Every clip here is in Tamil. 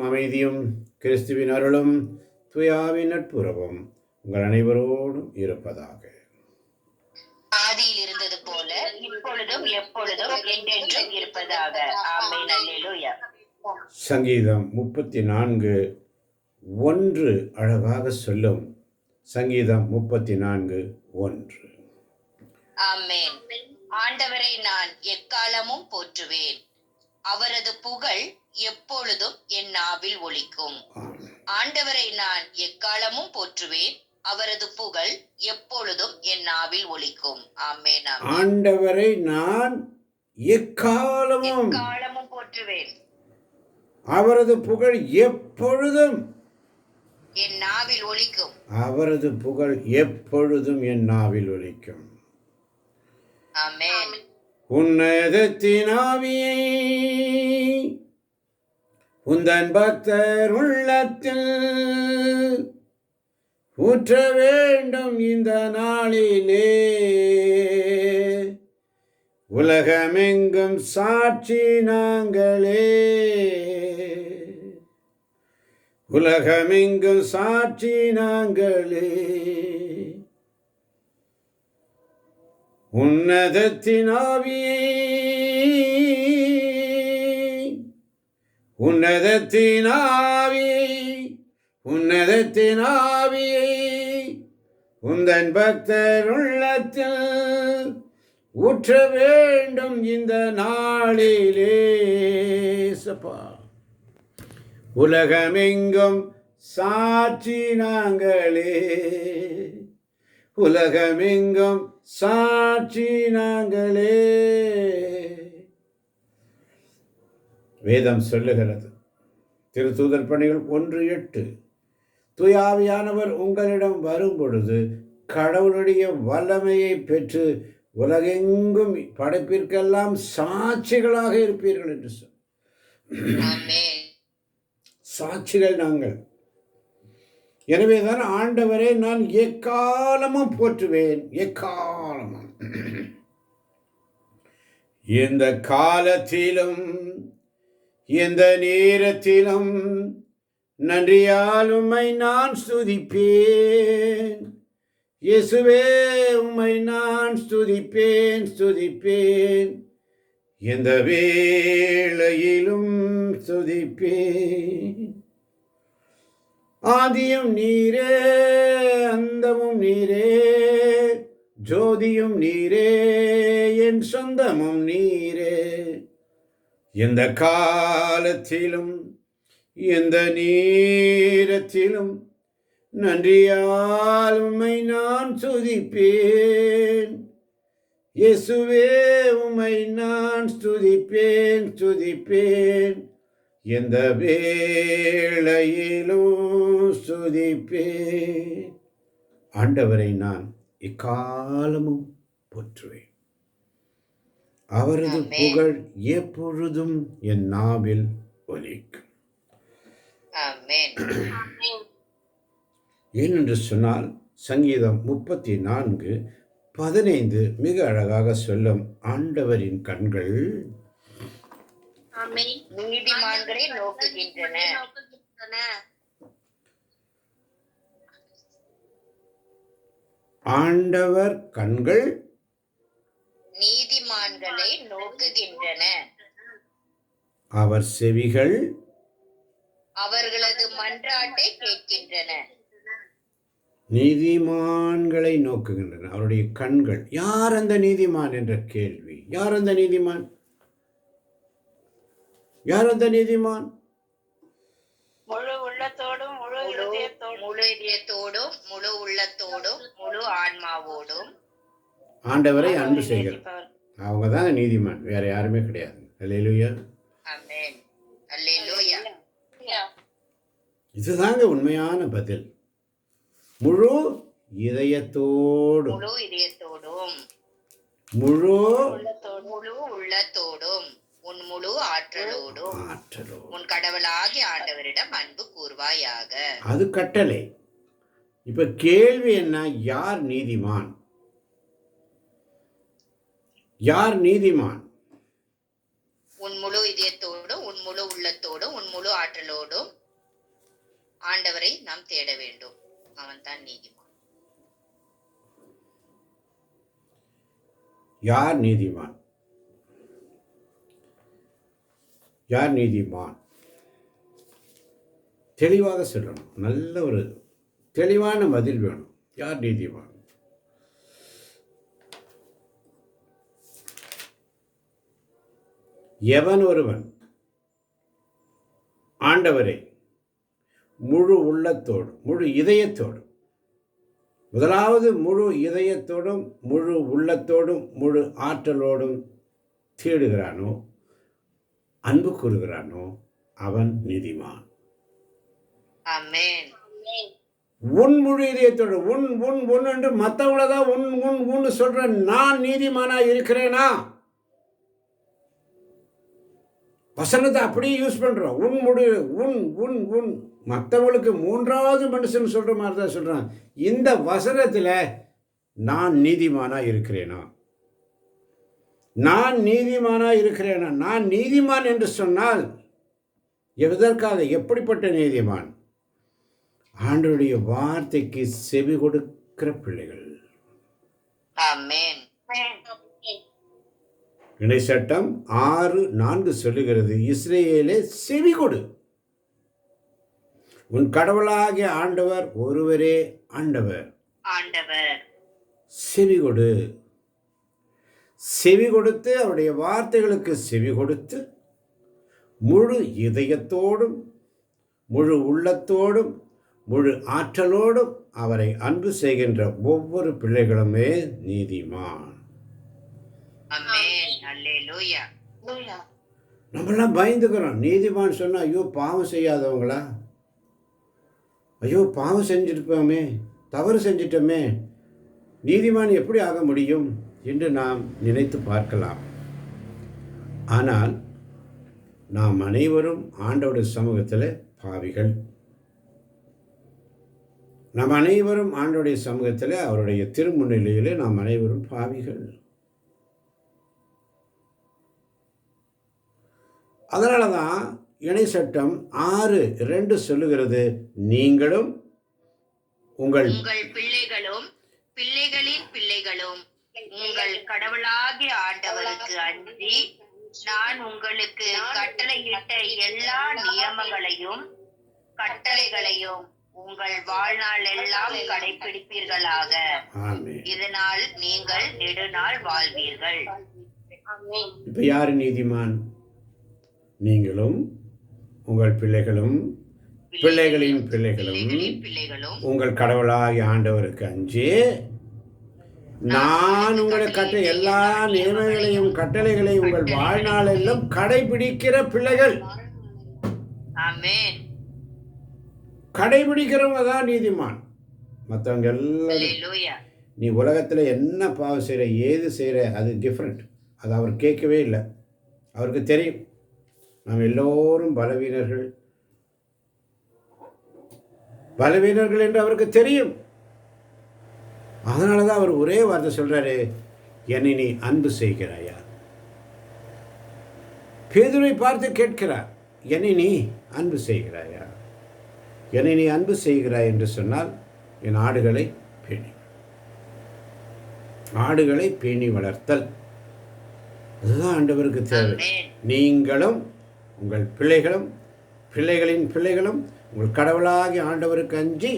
அமைதியும் கிறிஸ்துவின் அருளும் தூயாவின் நட்புறவும் உங்கள் அனைவரோடும் இருப்பதாக. ஆதியில் இருந்தது போல இப்பொழுதும் எப்பொழுதும் என்றென்றும் இருப்பதாக. ஆமென். அல்லேலூயா. சங்கீதம் 34:1 அழகாக சொல்லும். சங்கீதம் 34:1. ஆமென். ஆண்டவரை நான் எக்காலமும் போற்றுவேன், அவரது புகழ் எப்பொழுதும் என் நாவில் ஒலிக்கும். ஆண்டவரை நான் எக்காலமும் போற்றுவேன், அவரது புகழ் எப்பொழுதும் என் நாவில் ஒலிக்கும். ஆமென். ஆண்டவரை நான் எக்காலமும் போற்றுவேன், அவரது புகழ் எப்பொழுதும் என் நாவில் ஒலிக்கும். அவரது புகழ் எப்பொழுதும் என் நாவில் ஒலிக்கும். ஆமென். உன்னதத்தின் ஆவியை உந்தன் பக்தர் உள்ளத்தில் ஊற்ற வேண்டும் இந்த நாளிலே. உலகமெங்கும் சாட்சி நாங்களே, உலகமெங்கும் சாட்சி நாங்களே. உன்னதத்தின் ஆவியை உன்னதத்தின் ஆவியை உன்னதத்தின் ஆவியை உந்தன் பக்தர் உள்ளத்தில் ஊற்ற வேண்டும் இந்த நாளிலே. சப்பா, உலகமெங்கும் சாட்சி நாங்களே, உலகமெங்கும் சாட்சி நாங்களே. வேதம் சொல்லுகிறது, திருத்தூதர் பணிகள் 1:8, தூயாவியானவர் உங்களிடம் வரும் பொழுது கடவுளுடைய வல்லமையை பெற்று உலகெங்கும் படைப்பிற்கெல்லாம் சாட்சிகளாக இருப்பீர்கள் என்று சொல். சாட்சிகள் நாங்கள். எனவேதான் ஆண்டவரை நான் எக்காலமும் போற்றுவேன், எக்காலமும். எந்த காலத்திலும் எந்த நேரத்திலும் நன்றியால் உம்மை நான் ஸ்துதிப்பேன். இயேசுவே, உம்மை நான் ஸ்துதிப்பேன், ஸ்துதிப்பேன். எந்த வேளையிலும் ஸ்துதிப்பேன். ஆதியும் நீரே, அந்தமும் நீரே, ஜோதியும் நீரே, என் சொந்தமும் நீரே. எந்த காலத்திலும் எந்த நேரத்திலும் நன்றியால் உம்மை நான் ஸ்துதிப்பேன். இயேசுவே, உம்மை நான் ஸ்துதிப்பேன், ஸ்துதிப்பேன். எந்த வேளையிலும் ஸ்துதிப்பேன். ஆண்டவரை நான் எக்காலமும் போற்றுவேன். அவரது புகழ் எப்பொழுதும் என் நாவில் ஒலிக்கும். ஏனென்று சொன்னால் சங்கீதம் 34:15 மிக அழகாக சொல்லும். ஆண்டவரின் கண்கள் நீதிமான்களை நோக்குகின்றன. ஆண்டவர் கண்கள் நீதிமான்களை நோக்குகின்றன. அவர் செவிகள் அவர்களது மன்றாட்டை கேட்கின்றன. நீதிமான்களை நோக்குகின்றன, அவருடைய கண்கள். யார் அந்த நீதிமான் என்ற கேள்வி. யார் அந்த நீதிமான்? யார் அந்த நீதிமான்? முழு உள்ளத்தோடும் முழு இதயத்தோடும் முழு உள்ளத்தோடும் முழு ஆன்மாவோடும் ஆண்டவரை அன்பு செய்கிறார். அவங்க தான் நீதிமான், வேற யாருமே கிடையாது. அல்லேலூயா. ஆமென். அல்லேலூயா. இதுதாங்க உண்மையான பதில். முழு இதயத்தோடும் முழு உள்ளத்தோடும் உன் முழு ஆற்றலோடும் உன் கடவுளாகிய ஆண்டவரிடம் அன்பு கூர்வாயாக. அது கட்டளை. இப்ப கேள்வி என்ன? யார் நீதிமான்? யார் நீதிமான்? உன் முழு இதயத்தோடும் உன் முழு உள்ளத்தோடும் உன் முழு ஆற்றலோடும் ஆண்டவரை நாம் தேட வேண்டும். அவன் தான் நீதிமான். யார் நீதிமான்? யார் நீதிமான்? தெளிவாக சொல்லணும். நல்ல ஒரு தெளிவான பதில் வேணும். யார் நீதிமான்? எவன் ஒருவன் ஆண்டவரை முழு உள்ளத்தோடு முழு இதயத்தோடும், முதலாவது முழு இதயத்தோடும் முழு உள்ளத்தோடும் முழு ஆற்றலோடும் தேடுகிறானோ, அன்பு கூறுகிறானோ, அவன் நீதிமான். ஆமென். உன் முழு இதயத்தோடு உன் உன் உன் என்று மற்றவங்களதான் உன் உன் உன்னு சொல்ற நான் நீதிமானா இருக்கிறேனா? வசனத்தை அப்படியே யூஸ் பண்றோம். உன் முழு உன் உன் உன் மற்றவங்களுக்கு மூன்றாவது மனுஷன் சொல்ற மாதிரி தான் சொல்றான். இந்த வசனத்துல நான் நீதிமானா இருக்கிறேனா? நான் நீதிமானா இருக்கிறேனா? நான் நீதிமான் என்று சொன்னால் எதற்காக? எப்படிப்பட்ட நீதிமான்? ஆண்டவருடைய வார்த்தைக்கு செவி கொடுக்கிற பிள்ளைகள். ஆமென். இணைச்சட்டம் 6:4 சொல்லுகிறது, இஸ்ரவேலே செவி கொடு, உன் கடவுளாகிய ஆண்டவர் ஒருவரே ஆண்டவர். செவி கொடு. செவி கொடுத்து அவருடைய வார்த்தைகளுக்கு செவி கொடுத்து முழு இதயத்தோடும் முழு உள்ளத்தோடும் முழு ஆற்றலோடும் அவரை அன்பு செய்கின்ற ஒவ்வொரு பிள்ளைகளுமே நீதிமான். நம்மளாம் பயந்துக்கிறோம். நீதிமான் சொன்னா ஐயோ பாவம் செய்யாதவங்களா, ஐயோ பாவம் செஞ்சிருப்போமே, தவறு செஞ்சிட்டோமே, நீதிமான் எப்படி ஆக முடியும் என்று நாம் நினைத்து பார்க்கலாம். ஆனால் நாம் அனைவரும் ஆண்டவருடைய சமூகத்தில் பாவிகள். நாம் அனைவரும் ஆண்டவருடைய சமூகத்தில் அவருடைய திருமுன்னிலையிலே நாம் அனைவரும் பாவிகள். அதனால தான் இணைச்சட்டம் 6:2 சொல்லுகிறது, நீங்களும் உங்கள் பிள்ளைகளும் பிள்ளைகளின் பிள்ளைகளும் உங்கள் கடவுளாகிய ஆண்டவருக்கு அஞ்சி நான் உங்களுக்கு கட்டளையிட்ட எல்லா நியமங்களையும் கட்டளைகளையும் உங்கள் வாழ்நாள் எல்லாம் கடைபிடிப்பீர்களாக. இதனால் நீங்கள் நெடுநாள் வாழ்வீர்கள். இப்ப யாரு நீதிமான்? நீங்களும் உங்கள் பிள்ளைகளும் பிள்ளைகளின் பிள்ளைகளும் உங்கள் கடவுளாகிய ஆண்டவருக்கு அஞ்சி நான் உங்களுக்கு எல்லா நியமங்களையும் கட்டளைகளையும் உங்கள் வாழ்நாளெல்லாம் கடைபிடிக்கிற பிள்ளைகள். கடைபிடிக்கிறவங்க தான் நீதிமான். மற்றவங்க எல்லாரும் நீ உலகத்தில் என்ன பாவம் செய்கிற ஏது செய்கிற அது டிஃப்ரெண்ட். அது அவர் கேட்கவே இல்லை. அவருக்கு தெரியும் நாம் எல்லோரும் பலவீனர்கள் என்று அவருக்கு தெரியும். அதனால தான் அவர் ஒரே வார்த்தை சொல்றாரு, என்னை நீ அன்பு செய்கிறாயா? பேதுருவை பார்த்து கேட்கிறார், என்னை நீ அன்பு செய்கிறாயா? என்னை நீ அன்பு செய்கிறாய் என்று சொன்னால் என் ஆடுகளை பேணி வளர்த்தல், அதுதான் ஆண்டவருக்கு தேவை. நீங்களும் உங்கள் பிள்ளைகளும் பிள்ளைகளின் பிள்ளைகளும் உங்கள் கடவுளாகி ஆண்டவருக்கு அஞ்சி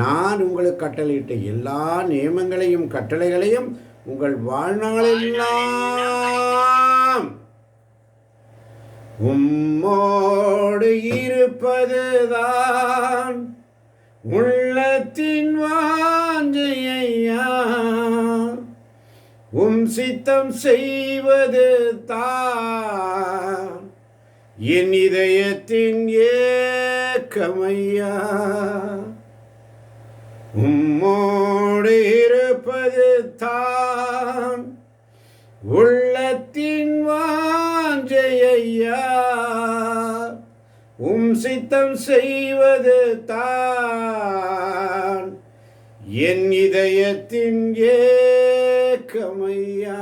நான் உங்களுக்கு கட்டளையிட்ட எல்லா நியமங்களையும் கட்டளைகளையும் உங்கள் வாழ்நாளெல்லாம் உம்மோடு இருப்பதுதான் உள்ளத்தின் வாஞ்சையா, சித்தம் செய்வது தான் என் இதயத்தின் ஏக்கமையா. உம்மோடு இருப்பது தான் உள்ளத்தின் வாஞ்சையா, சித்தம் செய்வது தான் என் இதயத்தின் ஏக்கமையா.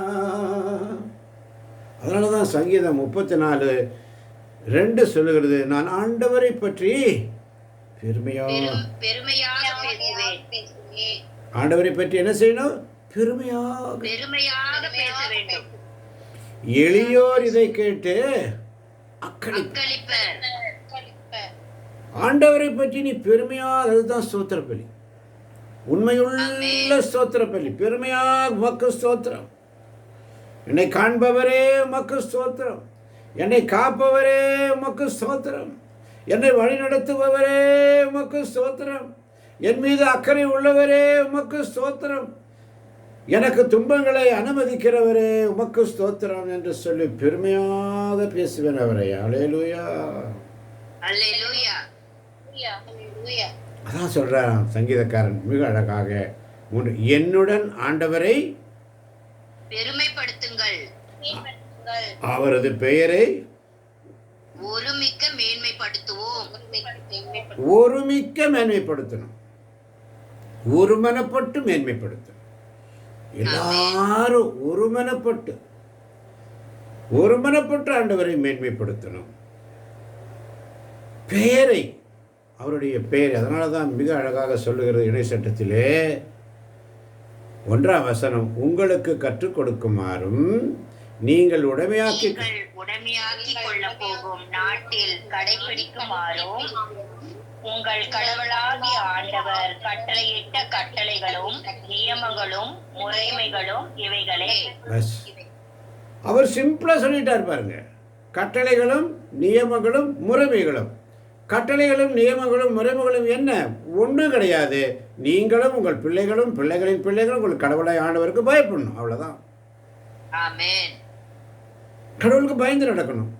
அதனால அதனால தான் சங்கீதம் 34:2 சொல்லுகிறது, நான் ஆண்டவரை பற்றி பெருமையாக பேசுவேன். ஆண்டவரை பற்றி என்ன செய்யணும்? பெருமையாக பேச வேண்டும். எளியோர் இதை கேட்டு அக்களிப்பர். ஆண்டவரை பற்றி நீ பெருமையாக, அதுதான் ஸ்தோத்திர பலி, உண்மையுள்ள ஸ்தோத்திர பலி. பெருமையாக உமக்கு ஸ்தோத்திரம். என்னை காண்பவரே உமக்கு ஸ்தோத்திரம், என்னை காப்பவரே உமக்கு ஸ்தோத்திரம், என்னை வழிநடத்துபவரே உமக்கு ஸ்தோத்திரம், என் மீது அக்கறை உள்ளவரே உமக்கு ஸ்தோத்திரம், எனக்கு துன்பங்களை அனுமதிக்கிறவரே உமக்கு ஸ்தோத்திரம் என்று சொல்லி பெருமையாக பேசுவேன் அவரை. அல்லேலூயா. அதான் சொல்றான் சங்கீதக்காரன் மிக அழகாக, என்னுடன் ஆண்டவரை பெருமைப்படுத்துங்கள், அவரது பெயரை ஒருமிக்க மேன்மைப்படுத்துவோம். ஒருமிக்க மேன்மைப்படுத்தணும், ஒருமனப்பட்டு மேன்மைப்படுத்தணும். எல்லாரும் ஒருமனப்பட்டு ஆண்டவரை மேன்மைப்படுத்தணும். பெயரை, அவருடைய பெயர். அதனால தான் மிக அழகாக சொல்லுகிறது இணை சட்டத்திலே 1ஆம் வசனம், உங்களுக்கு கற்றுக் கொடுக்குமாறும் நீங்கள் உடைமையாக்கி கொள்ள போகும் நாட்டில் கடைபிடிக்குமாறும் உங்கள் கடவுளாகிய ஆண்டவர் கட்டளையிட்ட கட்டளைகளும் நியமங்களும் முறைமைகளும் இவைகளே. அவர் சிம்பிளா சொல்லிட்டார் பாருங்க. கட்டளைகளும் நியமங்களும் முறைமைகளும். கட்டளைகளும் நியமங்களும் முறைமைகளும் என்ன? ஒன்றும் கிடையாது. நீங்களும் உங்கள் பிள்ளைகளும் பிள்ளைகளின் பிள்ளைகளும் உங்கள் கடவுளாய் ஆண்டவருக்கு பயப்படணும், அவ்வளவுதான். ஆமென். கடவுளுக்கு பயந்து நடக்கணும்.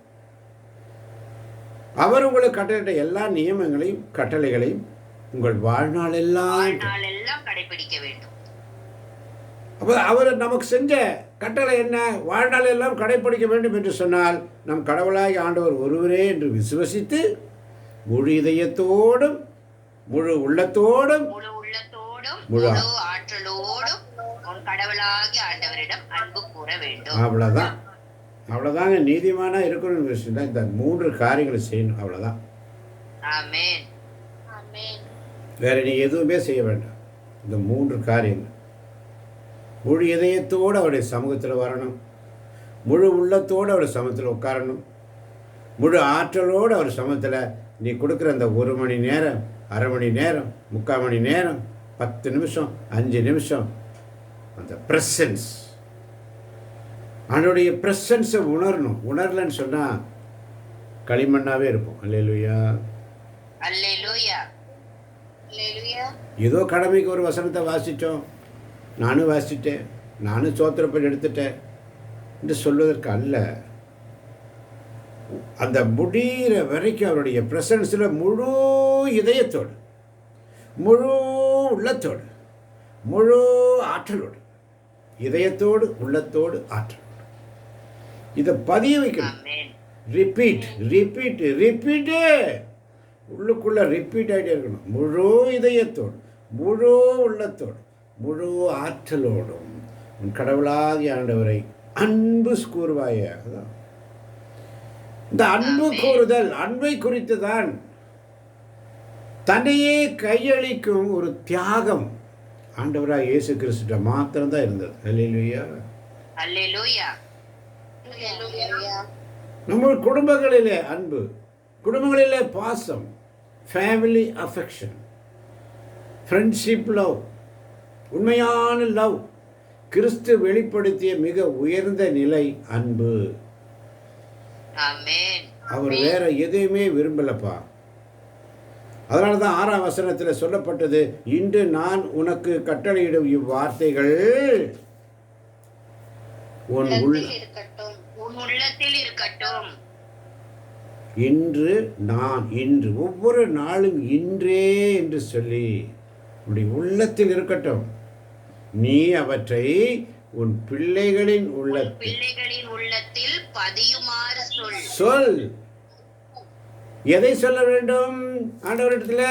அவர் உங்களுக்கு கட்டளையிட்ட எல்லா நியமங்களையும் கட்டளைகளையும் உங்கள் வாழ்நாள் எல்லாம் கடைபிடிக்க வேண்டும். அப்போ அவர் நமக்கு செஞ்ச கட்டளை என்ன? வாழ்நாள் எல்லாம் கடைபிடிக்க வேண்டும் என்று சொன்னால், நம் கடவுளாய் ஆண்டவர் ஒருவரே என்று விசுவசித்து முழு இதயத்தோடும் முழு உள்ளத்தோடும் முழு ஆற்றலோடும் கடவுளாகிய ஆண்டவரிடம் அன்பு கூற வேண்டும். அவ்வளவுதாங்க. நீதிமானா இருக்கணும்னு விஷயம் தான். இந்த 3 காரியங்களை செய்யணும், அவ்வளவுதான். ஆமென். வேற நீ எதுவுமே செய்ய வேண்டாம். இந்த 3 காரியங்கள். முழு இதயத்தோடு அவருடைய சமூகத்தில் வரணும், முழு உள்ளத்தோடு அவர் சமூகத்தில் உட்காரணும், முழு ஆற்றலோடு அவர் சமூகத்தில் நீ கொடுக்குற அந்த 1 மணி நேரம், அரை மணி நேரம், 3/4 மணி நேரம், 10 நிமிஷம், 5 நிமிஷம், அந்த ப்ரெசன்ஸ், அவனுடைய ப்ரெசன்ஸை உணரணும். உணரலன்னு சொன்னால் களிமண்ணாவே இருப்போம். அல்லேலூயா. ஏதோ கடமைக்கு ஒரு வசனத்தை வாசித்தோம், நானும் வாசிட்டேன், நானும் சோத்திரப்படி எடுத்துட்டேன் என்று சொல்வதற்கு அல்ல. அந்த முடிகிற வரைக்கும் அவருடைய ப்ரெசன்ஸில் முழு இதயத்தோடு, முழு உள்ளத்தோடு, முழு ஆற்றலோடு, இதயத்தோடு உள்ளத்தோடு ஆற்றல், இதை பதிய வைக்கணும். ரிப்பீட்டு உள்ளுக்குள்ள ரிப்பீட் ஆகிட்டே இருக்கணும். முழு இதயத்தோடு, முழு உள்ளத்தோடு, முழு ஆற்றலோடும் உன் கடவுளாகிய ஆண்டவரை அன்பு கூறுவாய. அதான் இந்த அன்பு கூறுதல், அன்பை குறித்து தான் தன்னையே கையளிக்கும் ஒரு தியாகம் ஆண்டவராக இயேசு கிறிஸ்துட்ட மாத்திரம்தான் இருந்தது. அல்லேலூயா. நம்ம குடும்பங்களிலே அன்பு, குடும்பங்களிலே பாசம், ஃபேமிலி அஃபெக்ஷன், ஃப்ரெண்ட்ஷிப் லவ், உண்மையான லவ், கிறிஸ்து வெளிப்படுத்திய மிக உயர்ந்த நிலை அன்பு. அவர் வேற எதையுமே விரும்பலப்பா. அதனால தான் 6ஆம் வசனத்தில் சொல்லப்பட்டது, இன்று நான் உனக்கு கட்டளையிடும் இவ்வார்த்தைகள் உன் உள்ளத்தில் இருக்கட்டும். இன்று ஒவ்வொரு நாளும் இன்றே என்று சொல்லி உன்னுடைய உள்ளத்தில் இருக்கட்டும். நீ அவற்றை உன் பிள்ளைகளின் உள்ளத்தில் பதியுமாறு சொல். எதை சொல்ல வேண்டும்? ஆண்டவரிடத்தில்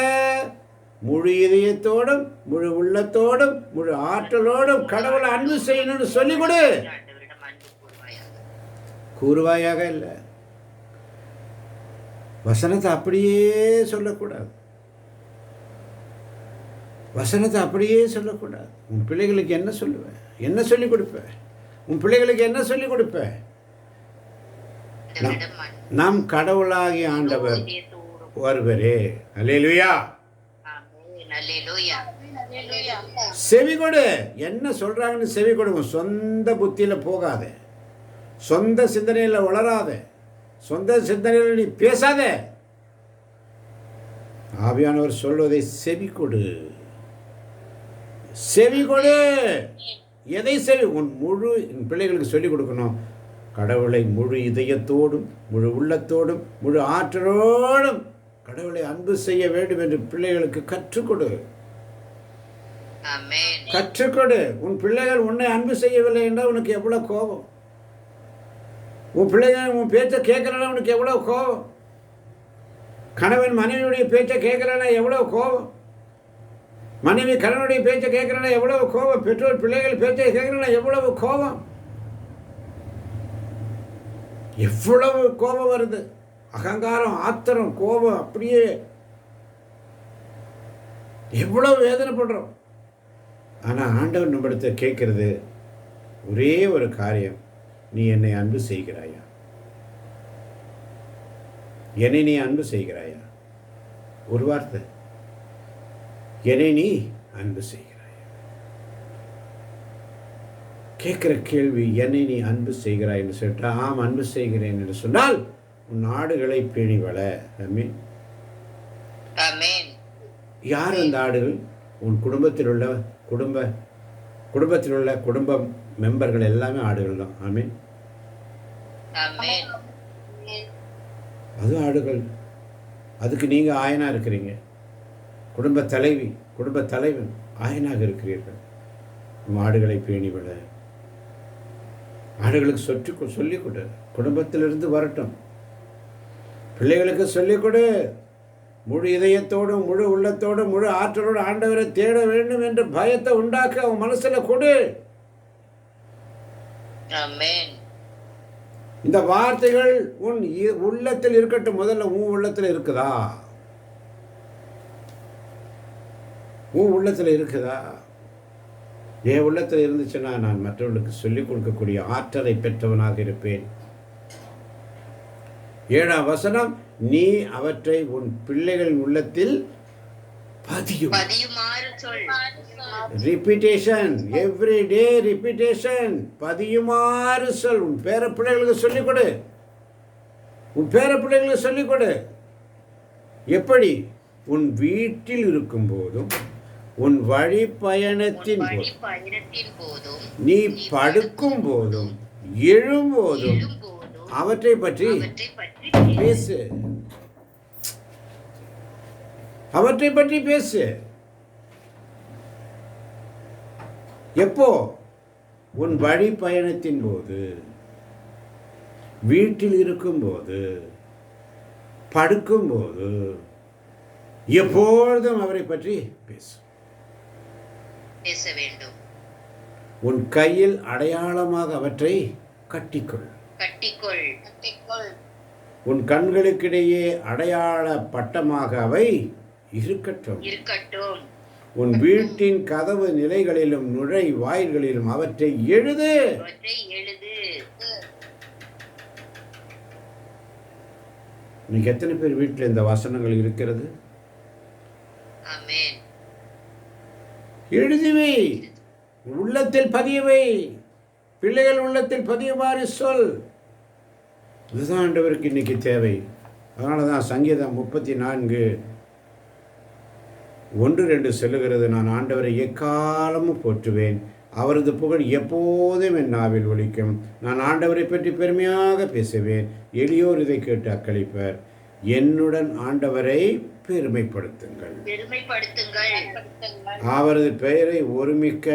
முழு இதயத்தோடும், முழு உள்ளத்தோடும், முழு ஆற்றலோடும் கடவுளை அன்பு செய்யணும்னு சொல்லிக் கொடு. கூறுவாயாக இல்லை. வசனத்தை அப்படியே சொல்லக்கூடாது. வசனத்தை அப்படியே சொல்லக்கூடாது. உன் பிள்ளைகளுக்கு என்ன சொல்லுவேன்? என்ன சொல்லிக் கொடுப்பேன்? உன் பிள்ளைகளுக்கு என்ன சொல்லிக் கொடுப்பேன்? நம் கடவுளாகிய ஆண்டவர் ஒருவரே. அல்லேலூயா. செவி கொடு. என்ன சொல்றாங்கன்னு செவி கொடு. சொந்த புத்தியில போகாத, சொந்த சிந்தனையில வளராத, சொந்த சிந்தனையில் நீ பேசாத. ஆவியானவர் சொல்வதை செவி கொடு. செவி கொடு. எதை செவி? உன் முழு பிள்ளைகளுக்கு சொல்லிக் கொடுக்கணும். கடவுளை முழு இதயத்தோடும் முழு உள்ளத்தோடும் முழு ஆற்றலோடும் கடவுளை அன்பு செய்ய வேண்டும் என்று பிள்ளைகளுக்கு கற்றுக்கொடு. கற்றுக்கொடு. உன் பிள்ளைகள் உன்னை அன்பு செய்யவில்லை என்றால் உனக்கு எவ்வளவு கோபம். உன் பிள்ளைகள் உன் பேச்சை கேட்கலன்னா உனக்கு எவ்வளவு கோபம். கணவன் மனைவியுடைய பேச்சை கேட்கலன்னா எவ்வளவு கோபம். மனைவி கணவனுடைய பேச்சை கேட்கலன்னா எவ்வளவு கோபம். பெற்றோர் பிள்ளைகள் பேச்சை கேட்கலன்னா எவ்வளவு கோபம். எவ்வளவு கோபம் வருது. அகங்காரம், ஆத்திரம், கோபம், அப்படியே எவ்வளவு வேதனைப்படுறோம். ஆனால் ஆண்டவர் நம்மிடத்தை கேட்கறது ஒரே ஒரு காரியம். நீ என்னை அன்பு செய்கிறாயா? என்னை நீ அன்பு செய்கிறாயா? ஒரு வார்த்தை, என்னை நீ அன்பு செய்கிறாயா? கேட்குற கேள்வி, என்னை நீ அன்பு செய்கிறாய் என்று சொல்லிட்டா, ஆம் அன்பு செய்கிறேன் என்று சொன்னால் உன் ஆடுகளை பேணி வள. ஆமென். யார் அந்த ஆடுகள்? உன் குடும்பத்தில் உள்ள குடும்ப மெம்பர்கள் எல்லாமே ஆடுகள் தான். ஆமென். அது ஆடுகள். அதுக்கு நீங்க ஆயனா இருக்கிறீங்க. குடும்ப தலைவன் ஆயனாக இருக்கிறீர்கள். ஆடுகளை பேணி விட. ஆடுகளுக்கு சொல்லிக் கொடு. குடும்பத்திலிருந்து வரட்டும். பிள்ளைகளுக்கு சொல்லிக் கொடு. முழு இதயத்தோடும் முழு உள்ளத்தோடும் முழு ஆற்றலோடு ஆண்டவரை தேட வேண்டும் என்ற பயத்தை உண்டாக்க அவன் மனசுல கொடு. இந்த வார்த்தைகள் உன் உள்ளத்தில் இருக்கட்டும். முதல்ல உன் உள்ளத்தில் இருக்குதா? உன் உள்ளத்தில் இருக்குதா? என் உள்ளத்தில் இருந்துச்சுன்னா நான் மற்றவர்களுக்கு சொல்லிக் கொடுக்கக்கூடிய ஆற்றலை பெற்றவனாக இருப்பேன். 7ஆம் வசனம், நீ அவற்றை உன் பிள்ளைகளின் உள்ளத்தில் பதியுமாறு சொல். Repetition, everyday repetition. பதியுமாறு சொல். உன் பேர பிள்ளைகளுக்கு சொல்லிக் கொடு. உன் பேர பிள்ளைகளுக்கு சொல்லிக் கொடு. எப்படி? உன் வீட்டில் இருக்கும் போதும், உன் வழி பயணத்தின் போதும், நீ படுக்கும் போதும், எழும்போதும் அவற்றை பற்றி பேசு. அவற்றை பற்றி பேசு. எப்போ? உன் வழி பயணத்தின் போது, வீட்டில் இருக்கும்போது, படுக்கும்போது, எப்பொழுதும் அவரை பற்றி பேச வேண்டும். உன் கையில் அடையாளமாக அவற்றை கட்டிக்கொள். உன் கண்களுக்கிடையே அடையாள பட்டமாக அவை இருக்கட்டும். உன் வீட்டின் கதவு நிலைகளிலும் நுழை வாயில்களிலும் அவற்றை எழுது. இன்னைக்கு எத்தனை பேர் வீட்டில் இந்த வசனங்கள் இருக்கிறது? எழுதிவை. உள்ளத்தில் பதியவை. பிள்ளைகள் உள்ளத்தில் பதியுமாறு சொல். இதுதான் ஆண்டவருக்கு இன்னைக்கு தேவை. அதனால தான் சங்கீதம் 34:1-2 சொல்லுகிறது, நான் ஆண்டவரை எக்காலமும் போற்றுவேன், அவரது புகழ் எப்போதும் என் நாவில் ஒலிக்கும். நான் ஆண்டவரை பற்றி பெருமையாக பேசுவேன், எளியோர் இதை கேட்டு அக்களிப்பர். என்னுடன் ஆண்டவரை பெருமைப்படுத்துங்கள். அவரது பெயரை ஒருமிக்க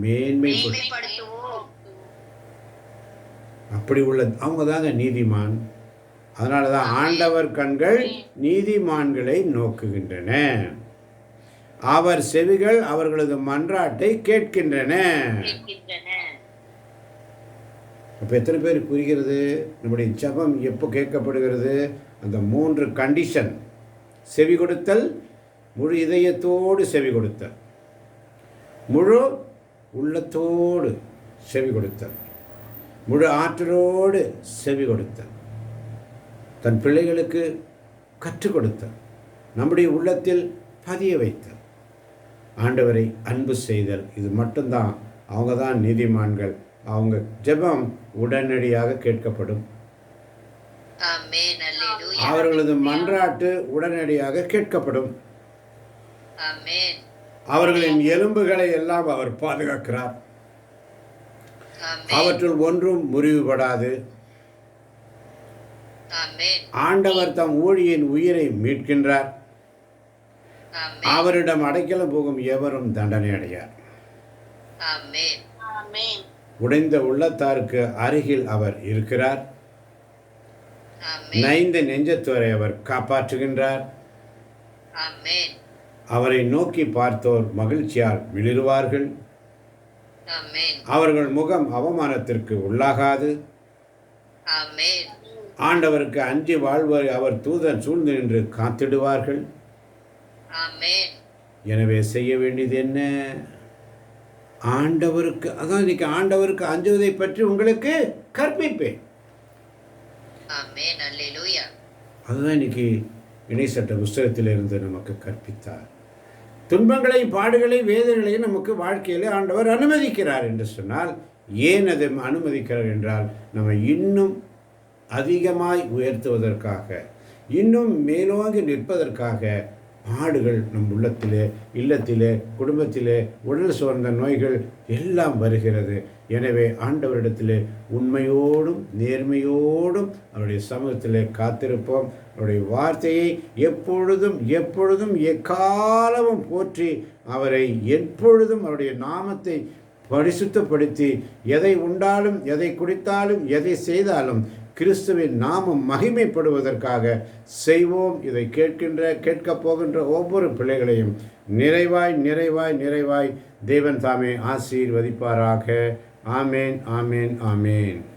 மேன்மைப்படுத்துவோம். அப்படி உள்ள அவங்க தாங்க நீதிமான். அதனால தான் ஆண்டவர் கண்கள் நீதிமான்களை நோக்குகின்றன, அவர் செவிகள் அவர்களது மன்றாட்டை கேட்கின்றன. அப்போ எத்தனை பேர் புரிகிறது நம்முடைய ஜெபம் எப்போ கேட்கப்படுகிறது? அந்த 3 கண்டிஷன்: செவி கொடுத்தல், முழு இதயத்தோடு செவி கொடுத்தல், முழு உள்ளத்தோடு செவி கொடுத்தல், முழு ஆற்றலோடு செவி கொடுத்தல், தன் பிள்ளைகளுக்கு கற்றுக் கொடுத்தல், நம்முடைய உள்ளத்தில் பதிய வைத்தல், ஆண்டவரை அன்பு செய்தல். இது மட்டும்தான். அவங்க தான் நீதிமான்கள். அவங்க ஜெபம் உடனடியாக கேட்கப்படும். ஆமென். அல்லேலூயா. அவர்களது மன்றாட்டு உடனடியாக கேட்கப்படும். ஆமென். அவர்களின் எலும்புகளை எல்லாம் அவர் பாதுகாக்கிறார். ஆமென். அவற்றுள் ஒன்றும் முறிவுபடாது. ஆமென். ஆண்டவர் தம் ஊழியின் உயிரை மீட்கின்றார். ஆமென். அவரிடம் அடைக்கலம் போகும் எவரும் தண்டனை அடையார். ஆமென். ஆமென். உடைந்த உள்ளத்தாருக்கு அருகில் அவர் இருக்கிறார். ஆமென். நைந்த நெஞ்சத்தோரை அவர் காப்பாற்றுகின்றார். ஆமென். அவரை நோக்கி பார்த்தோர் மகிழ்ச்சியால் மிளிருவார்கள். ஆமென். அவர்கள் முகம் அவமானத்திற்கு உள்ளாகாது. ஆமென். ஆண்டவருக்கு அஞ்சி வாழ்வோரை அவர் தூதன் சூழ்ந்து நின்று காத்திடுவார்கள். ஆமென். எனவே செய்ய வேண்டியது என்ன? ஆண்டவருக்கு, அதான் இன்னைக்கு ஆண்டவருக்கு அஞ்சுவதை பற்றி உங்களுக்கு கற்பிப்பேன். ஆமென். அல்லேலூயா. அதுதான் இன்னைக்கு இணைசட்ட புஸ்தகத்திலிருந்து நமக்கு கற்பித்தார். துன்பங்களையும் பாடுகளையும் வேதனைகளையும் நமக்கு வாழ்க்கையிலே ஆண்டவர் அனுமதிக்கிறார் என்று சொன்னால், ஏன் அதை அனுமதிக்கிறார் என்றால், நம்ம இன்னும் அதிகமாய் உயர்த்துவதற்காக, இன்னும் மேலோங்கி நிற்பதற்காக. பாடுகள் நம் உள்ளத்திலே, இல்லத்திலே, குடும்பத்திலே, உடல் சோர்ந்த நோய்கள் எல்லாம் வருகிறது. எனவே ஆண்டவரிடத்திலே உண்மையோடும் நேர்மையோடும் அவருடைய சமூகத்திலே காத்திருப்போம். அவருடைய வார்த்தையை எப்பொழுதும் எப்பொழுதும் எக்காலமும் போற்றி, அவரை எப்பொழுதும் அவருடைய நாமத்தை பரிசுத்தப்படுத்தி, எதை உண்டாலும், எதை குடித்தாலும், எதை செய்தாலும் கிறிஸ்துவின் நாமம் மகிமைப்படுவதற்காக செய்வோம். இதை கேட்கப் போகின்ற ஒவ்வொரு பிள்ளைகளையும் நிறைவாய் நிறைவாய் நிறைவாய் தேவன் தாமே ஆசீர்வதிப்பாராக. ஆமேன், ஆமேன், ஆமேன்.